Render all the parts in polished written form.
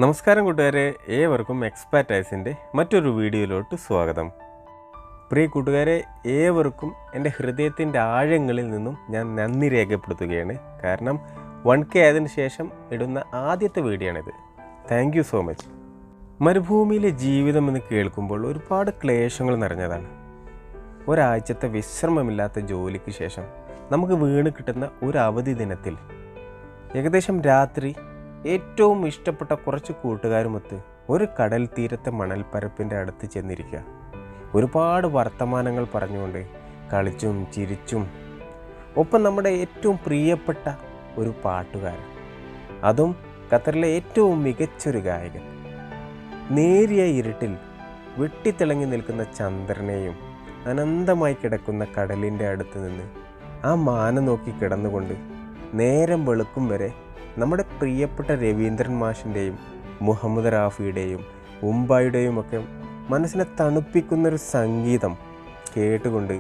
നമസ്കാരം കൂട്ടുകാരെ, ഏവർക്കും എക്സ്പാറ്റൈസിൻ്റെ മറ്റൊരു വീഡിയോയിലോട്ട് സ്വാഗതം. പ്രിയ കൂട്ടുകാരെ, ഏവർക്കും എൻ്റെ ഹൃദയത്തിൻ്റെ ആഴങ്ങളിൽ നിന്നും ഞാൻ നന്ദി രേഖപ്പെടുത്തുകയാണ്. കാരണം 1K ആയതിനു ശേഷം ഇടുന്ന ആദ്യത്തെ വീഡിയോ ആണിത്. Thank you so much. മരുഭൂമിയിലെ ജീവിതം എന്ന് കേൾക്കുമ്പോൾ ഒരുപാട് ക്ലേശങ്ങൾ നിറഞ്ഞതാണ്. ഒരാഴ്ചത്തെ വിശ്രമമില്ലാത്ത ജോലിക്ക് ശേഷം നമുക്ക് വീണ് കിട്ടുന്ന ഒരു അവധി ദിനത്തിൽ ഏകദേശം രാത്രി ഏറ്റവും ഇഷ്ടപ്പെട്ട കുറച്ച് കൂട്ടുകാരുമൊത്ത് ഒരു കടൽ തീരത്തെ മണൽപ്പരപ്പിൻ്റെ അടുത്ത് ചെന്നിരിക്കുക. ഒരുപാട് വർത്തമാനങ്ങൾ പറഞ്ഞുകൊണ്ട് കളിച്ചും ചിരിച്ചും, ഒപ്പം നമ്മുടെ ഏറ്റവും പ്രിയപ്പെട്ട ഒരു പാട്ടുകാരൻ, അതും ഖത്തറിലെ ഏറ്റവും മികച്ചൊരു ഗായകൻ. നേരിയ ഇരുട്ടിൽ വെട്ടിത്തിളങ്ങി നിൽക്കുന്ന ചന്ദ്രനെയും അനന്തമായി കിടക്കുന്ന കടലിൻ്റെ അടുത്ത് നിന്ന് ആ മാനം നോക്കി കിടന്നുകൊണ്ട് നേരം വെളുക്കും വരെ നമ്മുടെ പ്രിയപ്പെട്ട രവീന്ദ്രൻ മാഷിൻ്റെയും മുഹമ്മദ് റാഫിയുടെയും ഉമ്പായുടെയും ഒക്കെ മനസ്സിനെ തണുപ്പിക്കുന്നൊരു സംഗീതം കേട്ടുകൊണ്ട്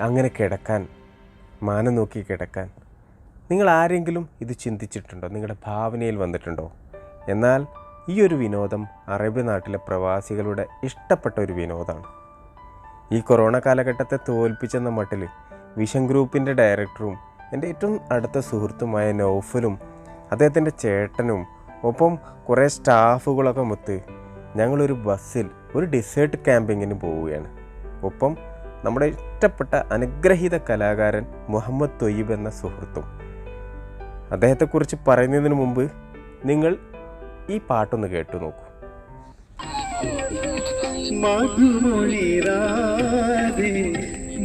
അങ്ങനെ കിടക്കാൻ, മാനം നോക്കി കിടക്കാൻ നിങ്ങൾ ആരെങ്കിലും ഇത് ചിന്തിച്ചിട്ടുണ്ടോ? നിങ്ങളുടെ ഭാവനയിൽ വന്നിട്ടുണ്ടോ? എന്നാൽ ഈ ഒരു വിനോദം അറബി നാട്ടിലെ പ്രവാസികളുടെ ഇഷ്ടപ്പെട്ട ഒരു വിനോദമാണ്. ഈ കൊറോണ കാലഘട്ടത്തെ തോൽപ്പിച്ചെന്ന മട്ടിൽ വിഷൻ ഗ്രൂപ്പിൻ്റെ ഡയറക്ടറും എൻ്റെ ഏറ്റവും അടുത്ത സുഹൃത്തുമായ നൗഫലും അദ്ദേഹത്തിൻ്റെ ചേട്ടനും ഒപ്പം കുറേ സ്റ്റാഫുകളൊക്കെ മൊത്ത് ഞങ്ങളൊരു ബസ്സിൽ ഒരു ഡെസേർട്ട് ക്യാമ്പിങ്ങിന് പോവുകയാണ്. ഒപ്പം നമ്മുടെ ഇഷ്ടപ്പെട്ട അനുഗ്രഹീത കലാകാരൻ മുഹമ്മദ് തൊയ്യിബ് എന്ന സുഹൃത്തും. അദ്ദേഹത്തെക്കുറിച്ച് പറയുന്നതിന് മുമ്പ് നിങ്ങൾ ഈ പാട്ടൊന്ന് കേട്ടു നോക്കൂ.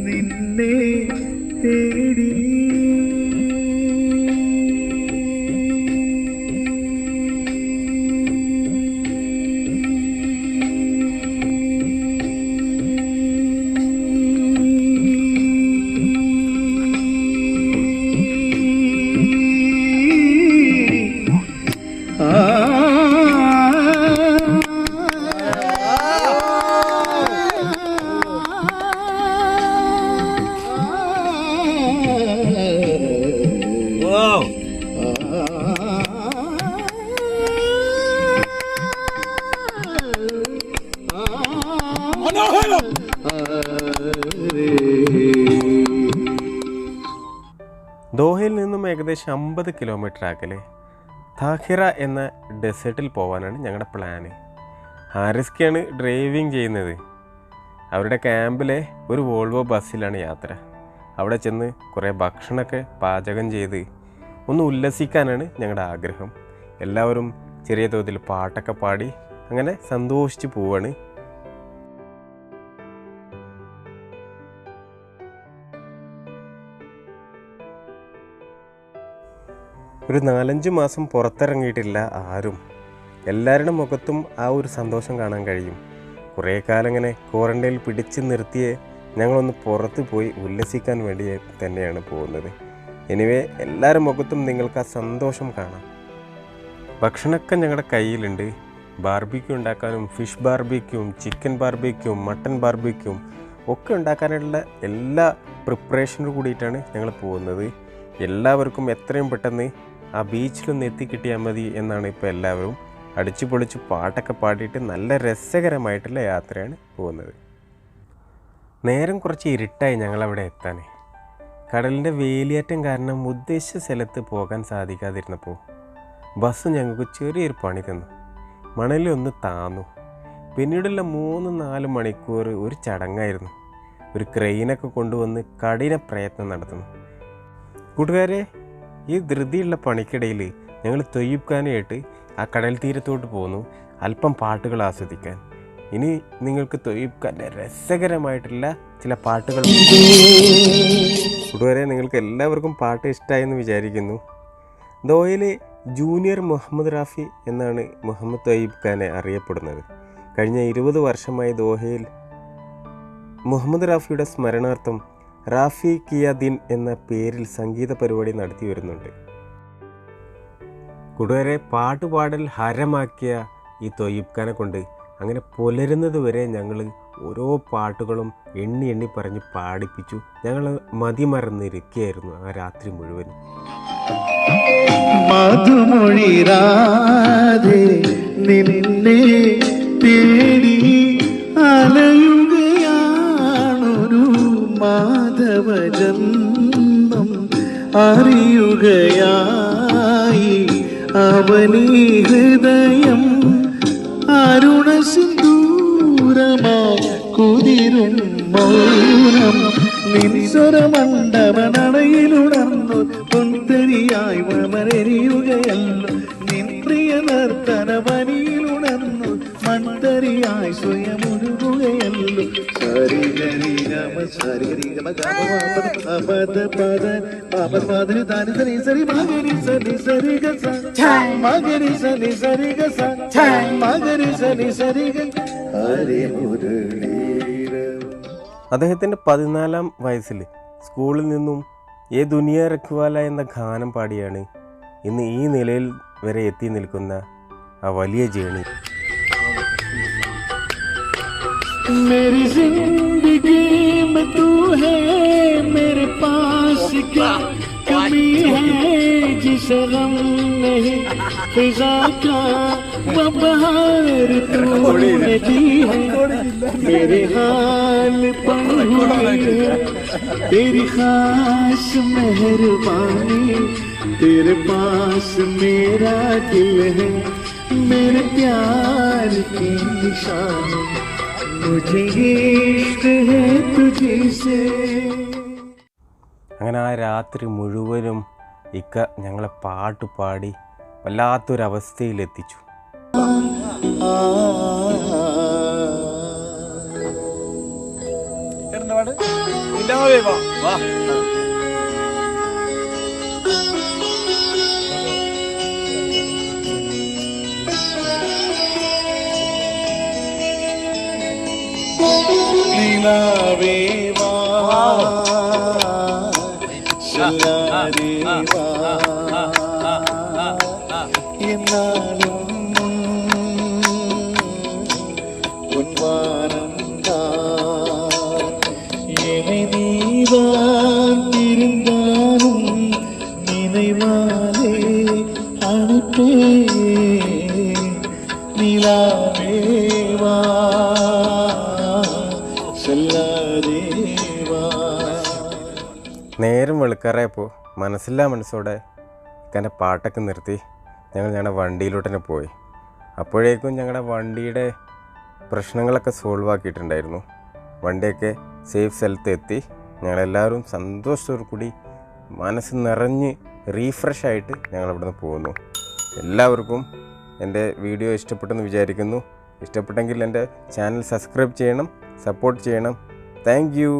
നിന്നെ തേടി ദോഹയിൽ നിന്നും ഏകദേശം 50 കിലോമീറ്റർ അകലെ താഹിറ എന്ന ഡെസേർട്ടിൽ പോകാനാണ് ഞങ്ങളുടെ പ്ലാന്. ഹാരിസ്ക്കാണ് ഡ്രൈവിംഗ് ചെയ്യുന്നത്. അവരുടെ ക്യാമ്പിലെ ഒരു വോൾവോ ബസ്സിലാണ് യാത്ര. അവിടെ ചെന്ന് കുറേ ഭക്ഷണമൊക്കെ പാചകം ചെയ്ത് ഒന്ന് ഉല്ലസിക്കാനാണ് ഞങ്ങളുടെ ആഗ്രഹം. എല്ലാവരും ചെറിയ തോതിൽ പാട്ടൊക്കെ പാടി അങ്ങനെ സന്തോഷിച്ച് പോവാണ്. ഒരു 4-5 മാസം പുറത്തിറങ്ങിയിട്ടില്ല ആരും. എല്ലാവരുടെ മുഖത്തും ആ ഒരു സന്തോഷം കാണാൻ കഴിയും. കുറേ കാലം ഇങ്ങനെ ക്വാറൻറ്റൈനിൽ പിടിച്ച് നിർത്തിയേ ഞങ്ങളൊന്ന് പുറത്ത് പോയി ഉല്ലസിക്കാൻ വേണ്ടി തന്നെയാണ് പോകുന്നത്. എനിവേ, എല്ലാവരുടെ മുഖത്തും നിങ്ങൾക്ക് ആ സന്തോഷം കാണാം. ഭക്ഷണമൊക്കെ ഞങ്ങളുടെ കയ്യിലുണ്ട്. ബാർബിക്യൂ ഉണ്ടാക്കാനും ഫിഷ് ബാർബിക്യൂം ചിക്കൻ ബാർബിക്യൂം മട്ടൻ ബാർബിക്യൂം ഒക്കെ ഉണ്ടാക്കാനുള്ള എല്ലാ പ്രിപ്പറേഷനും കൂടിയിട്ടാണ് ഞങ്ങൾ പോകുന്നത്. എല്ലാവർക്കും എത്രയും പെട്ടെന്ന് ആ ബീച്ചിലൊന്ന് എത്തിക്കിട്ടിയാൽ മതി എന്നാണ് ഇപ്പോൾ എല്ലാവരും അടിച്ചു പൊളിച്ച് പാട്ടൊക്കെ പാടിയിട്ട് നല്ല രസകരമായിട്ടുള്ള യാത്രയാണ് പോകുന്നത്. നേരം കുറച്ച് ഇരുട്ടായി ഞങ്ങളവിടെ എത്താൻ. കടലിൻ്റെ വേലിയേറ്റം കാരണം ഉദ്ദേശിച്ച സ്ഥലത്ത് പോകാൻ സാധിക്കാതിരുന്നപ്പോൾ ബസ് ഞങ്ങൾക്ക് ചെറിയൊരു പണി തന്നു. മണലൊന്ന് താന്നു. പിന്നീടുള്ള 3-4 മണിക്കൂർ ഒരു ചടങ്ങായിരുന്നു. ഒരു ക്രെയിനൊക്കെ കൊണ്ടുവന്ന് കഠിന പ്രയത്നം നടത്തുന്നു. കൂട്ടുകാരെ, ഈ ധൃതിയുള്ള പണിക്കിടയിൽ ഞങ്ങൾ തൊയ്യിബ് ഖാനുമായിട്ട് ആ കടൽ തീരത്തോട്ട് പോന്നു അല്പം പാട്ടുകൾ ആസ്വദിക്കാൻ. ഇനി നിങ്ങൾക്ക് തൊയ്യിബ് ഖാൻ്റെ രസകരമായിട്ടുള്ള ചില പാട്ടുകൾ. കൂട്ടുകാരെ, നിങ്ങൾക്ക് എല്ലാവർക്കും പാട്ട് ഇഷ്ടമായെന്ന് വിചാരിക്കുന്നു. ദോഹയിലെ ജൂനിയർ മുഹമ്മദ് റാഫി എന്നാണ് മുഹമ്മദ് തൊയ്യിബ് ഖാനെ അറിയപ്പെടുന്നത്. കഴിഞ്ഞ 20 വർഷമായി ദോഹയിൽ മുഹമ്മദ് റാഫിയുടെ സ്മരണാർത്ഥം റാഫി കിയ ദിൻ എന്ന പേരിൽ സംഗീത പരിപാടി നടത്തി വരുന്നുണ്ട്. കൂട്ടുകാരെ, പാട്ടുപാടൽ ഹരമാക്കിയ ഈ തൊയ്യിബ് ഖാനെ കൊണ്ട് അങ്ങനെ പുലരുന്നത് വരെ ഞങ്ങൾ ഓരോ പാട്ടുകളും എണ്ണി എണ്ണി പറഞ്ഞ് പാടിപ്പിച്ചു. ഞങ്ങൾ മതിമറന്നിരിക്കുകയായിരുന്നു ആ രാത്രി മുഴുവൻ. മധുമൊഴി രാധേ അറിയുകയായി അവനീ ഹൃദയം അരുണസിന്ദൂരമാ കുതിരും മൗനം നിൻസ്വരമണ്ഡപനടയിലുണർന്നു പൊൻതരിയായി വമരെരിയുകയല്ലോ നിൻ പ്രിയ നർത്തനവനിയിലുണർന്നു മൺതരിയായി സ്വയമൊഴുകുകയല്ലോ സരിഗരിഗമ സരിഗരിഗമ ഗമ പദ പാപദ ദാനി സരി മഗരി സരി സരി ഗ മഗരി സരി സരി ഗ മഗരി സരി സരി ഗ ഹരി മുരളീര. അദ്ദേഹത്തിൻ്റെ 14-ാം വയസ്സിൽ സ്കൂളിൽ നിന്നും ഏ ദുനിയ രഖ്വാല എന്ന ഗാനം പാടിയാണ് ഇന്ന് ഈ നിലയിൽ വരെ എത്തി നിൽക്കുന്ന ആ വലിയ ജേണി. मेरी जिंदगी में तू है मेरे पास क्या कमी है जिसे गम नहीं फिजा का वो बहार तूने दी है मेरे हाल पर हुई है तेरी खास मेहरबानी तेरे पास मेरा दिल है मेरे प्यार की निशानी അങ്ങനെ ആ രാത്രി മുഴുവനും ഇക്ക ഞങ്ങളെ പാട്ട് പാടി വല്ലാത്തൊരവസ്ഥയിലെത്തിച്ചു. എന്നാലും പൊൻവാനം നീവാൻ തിരുந்தாலும் நினைவாலே அனுப்பே நிலாவேவா നേരം വെളുക്കാറായപ്പോൾ മനസ്സില്ലാ മനസ്സോടെ ഇക്കൻ്റെ പാട്ടൊക്കെ നിർത്തി ഞങ്ങളുടെ വണ്ടിയിലോട്ട് തന്നെ പോയി. അപ്പോഴേക്കും ഞങ്ങളുടെ വണ്ടിയുടെ പ്രശ്നങ്ങളൊക്കെ സോൾവ് ആക്കിയിട്ടുണ്ടായിരുന്നു. വണ്ടിയൊക്കെ സേഫ് സ്ഥലത്ത് എത്തി. ഞങ്ങളെല്ലാവരും സന്തോഷത്തോടു കൂടി മനസ്സ് നിറഞ്ഞ് റീഫ്രഷായിട്ട് ഞങ്ങളിവിടുന്ന് പോകുന്നു. എല്ലാവർക്കും എൻ്റെ വീഡിയോ ഇഷ്ടപ്പെട്ടെന്ന് വിചാരിക്കുന്നു. ഇഷ്ടപ്പെട്ടെങ്കിൽ എൻ്റെ ചാനൽ സബ്സ്ക്രൈബ് ചെയ്യണം, സപ്പോർട്ട് ചെയ്യണം. Thank you.